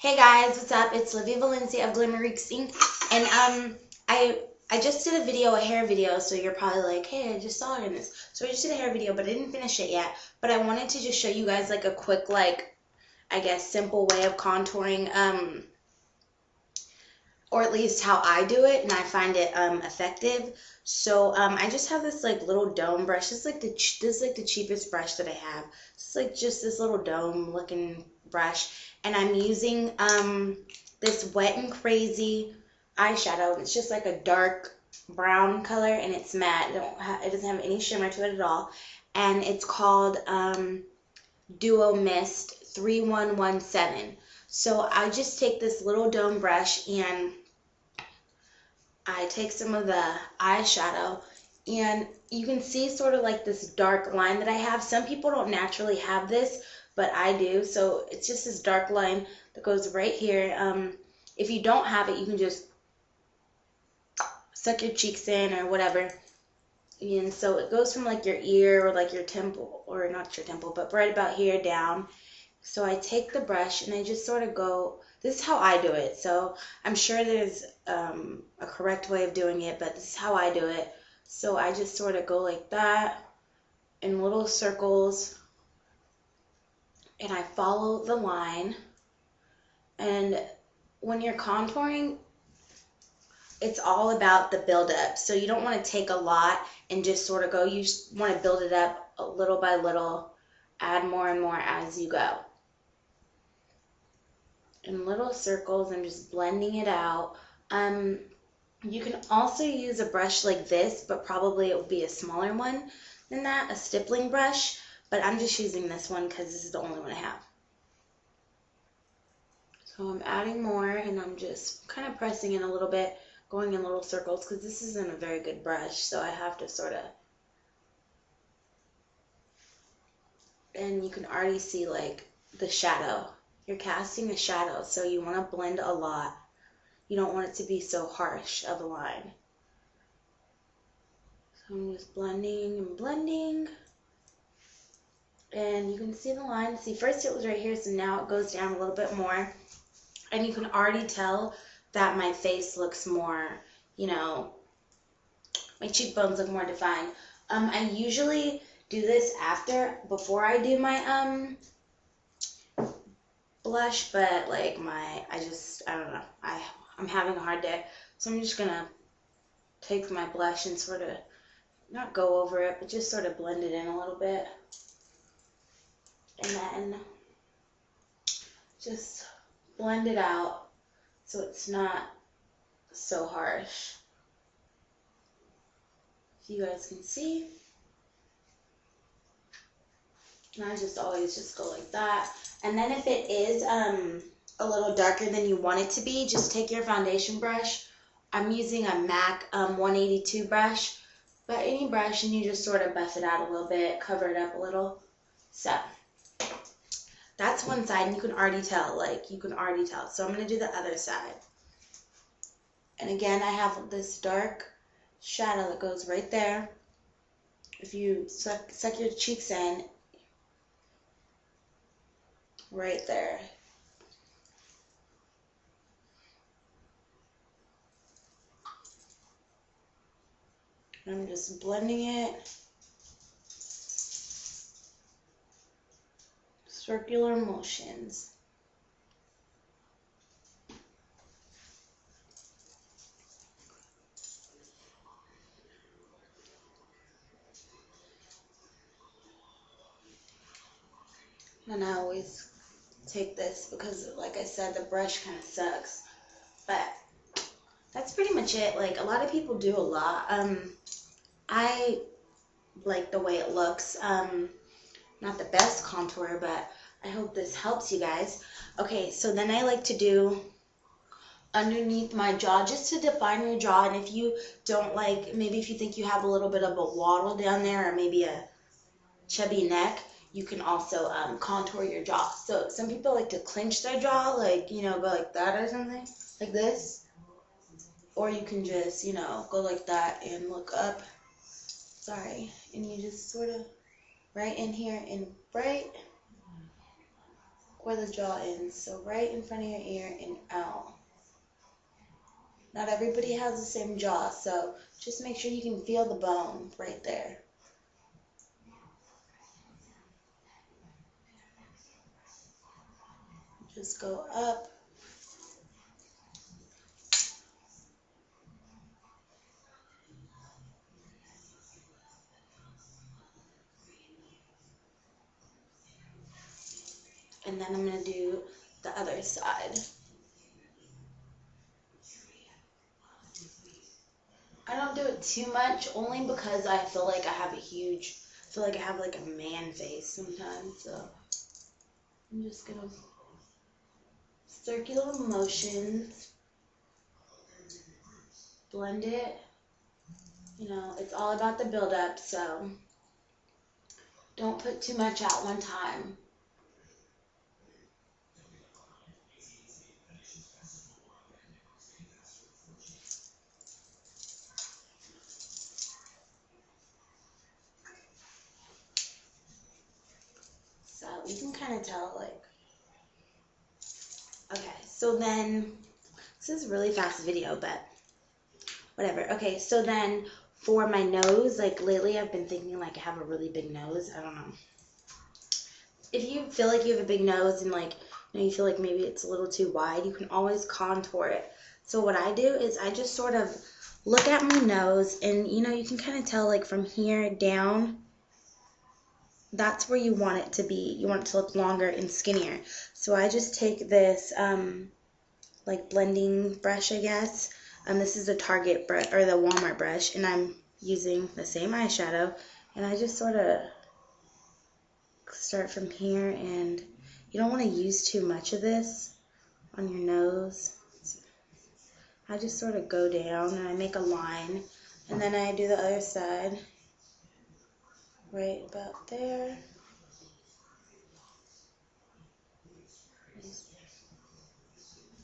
Hey guys, what's up? It's Livia Valencia of Glimmerix Inc. And I just did a video, a hair video, so you're probably like, hey, I just saw her in this. So I just did a hair video, but I didn't finish it yet. But I wanted to just show you guys like a quick, like, I guess simple way of contouring, or at least how I do it, and I find it effective. So I just have this like little dome brush. This is like the cheapest brush that I have. It's like just this little dome looking brush, and I'm using this Wet n Crazy eyeshadow. It's just like a dark brown color, and it's matte. It doesn't have any shimmer to it at all, and it's called Duo Mist 3117. So I just take this little dome brush and I take some of the eyeshadow, and you can see sort of like this dark line that I have. Some people don't naturally have this, but I do. So it's just this dark line that goes right here. If you don't have it, you can just suck your cheeks in or whatever. And so it goes from like your ear or like your temple, or not your temple, but right about here down. So I take the brush and I just sort of go, this is how I do it. So I'm sure there's a correct way of doing it, but this is how I do it. So I just sort of go like that in little circles, and I follow the line. And when you're contouring, it's all about the buildup. So you don't want to take a lot and just sort of go. You just want to build it up little by little, add more and more as you go. In little circles, I'm just blending it out. You can also use a brush like this, but probably it will be a smaller one than that, a stippling brush, but I'm just using this one because this is the only one I have. So I'm adding more, and I'm just kind of pressing in a little bit, going in little circles, because this isn't a very good brush, so I have to sort of, and you can already see like the shadow. You're casting a shadow, so you want to blend a lot. You don't want it to be so harsh of a line. So I'm just blending and blending. And you can see the line. See, first it was right here, so now it goes down a little bit more. And you can already tell that my face looks more, you know, my cheekbones look more defined. I usually do this before I do my blush, but like I don't know, I'm having a hard day, so I'm just gonna take my blush and sort of not go over it, but just sort of blend it in a little bit, and then just blend it out so it's not so harsh. If you guys can see, and I just always just go like that. And then if it is a little darker than you want it to be, just take your foundation brush. I'm using a MAC 182 brush, but any brush, and you just sort of buff it out a little bit, cover it up a little. So that's one side, and you can already tell, So I'm going to do the other side. And again, I have this dark shadow that goes right there. If you suck your cheeks in, right there. I'm just blending it. Circular motions. And I always take this because, like I said, the brush kind of sucks. But that's pretty much it. Like, a lot of people do a lot. I like the way it looks. Not the best contour, but I hope this helps you guys. Okay, so then I like to do underneath my jaw, just to define your jaw. And if you don't like, maybe if you think you have a little bit of a waddle down there, or maybe a chubby neck, you can also contour your jaw. So some people like to clench their jaw, like, you know, go like that or something, like this. Or you can just, you know, go like that and look up. Sorry. And you just sort of right in here and right where the jaw ends. So right in front of your ear and out. Not everybody has the same jaw, so just make sure you can feel the bone right there. Just go up. And then I'm going to do the other side. I don't do it too much, only because I feel like I have like a man face sometimes, so I'm just going to circular motions, blend it. You know, it's all about the build-up, so don't put too much at one time. So you can kind of tell, like, okay, so then, this is a really fast video, but whatever. Okay, so then for my nose, like lately I've been thinking like I have a really big nose. I don't know. If you feel like you have a big nose and like, you know, you feel like maybe it's a little too wide, you can always contour it. So what I do is I just sort of look at my nose and, you know, you can kind of tell like from here down, that's where you want it to be. You want it to look longer and skinnier. So I just take this like blending brush, I guess. This is a Target brush or the Walmart brush, and I'm using the same eyeshadow, and I just sort of start from here, and you don't want to use too much of this on your nose. I just sort of go down and I make a line, and then I do the other side right about there.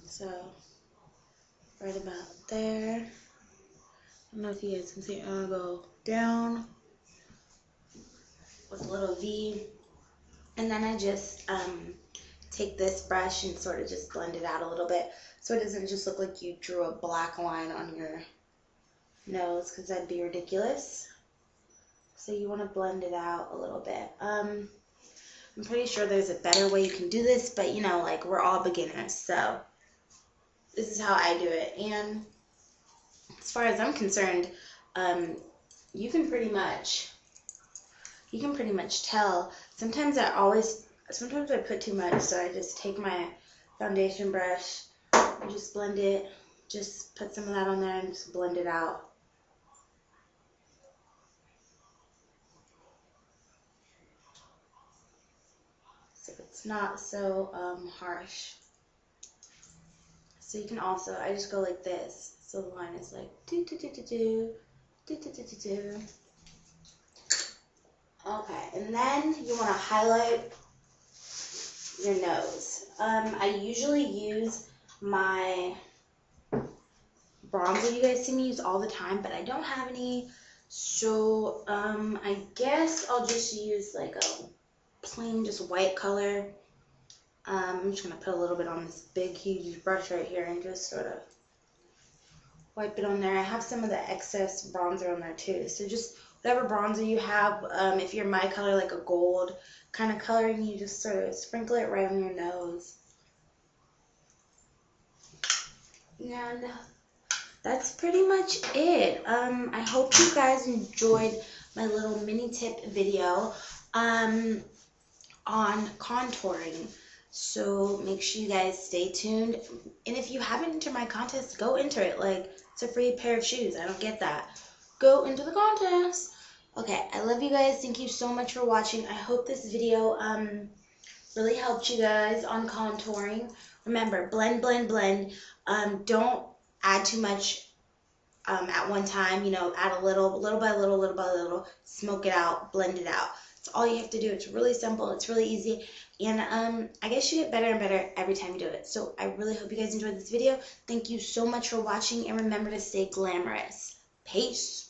So right about there. I don't know if you guys can see. I'm gonna go down with a little V, and then I just take this brush and sort of just blend it out a little bit, so it doesn't just look like you drew a black line on your nose, because that'd be ridiculous. So you want to blend it out a little bit. I'm pretty sure there's a better way you can do this, but you know, like, we're all beginners, so this is how I do it. And as far as I'm concerned, you can pretty much tell. Sometimes I put too much, so I just take my foundation brush and just blend it, just put some of that on there and just blend it out. So it's not so harsh. So you can also, I just go like this, so the line is like do do do do do do do do do do. Okay, and then you want to highlight your nose. I usually use my bronzer you guys see me use all the time, but I don't have any, so I guess I'll just use like a plain just white color. I'm just going to put a little bit on this big huge brush right here and just sort of wipe it on there. I have some of the excess bronzer on there too, so just whatever bronzer you have, if you're my color, like a gold kind of color, and you just sort of sprinkle it right on your nose. And that's pretty much it. I hope you guys enjoyed my little mini tip video on contouring. So make sure you guys stay tuned. And if you haven't entered my contest, go enter it. Like, it's a free pair of shoes. I don't get that. Go into the contest. Okay, I love you guys. Thank you so much for watching. I hope this video really helped you guys on contouring. Remember, blend, blend, blend. Don't add too much at one time. You know, add a little by little, little by little. Smoke it out, blend it out. That's all you have to do. It's really simple. It's really easy. And I guess you get better and better every time you do it. So I really hope you guys enjoyed this video. Thank you so much for watching, and remember to stay glamorous. Peace.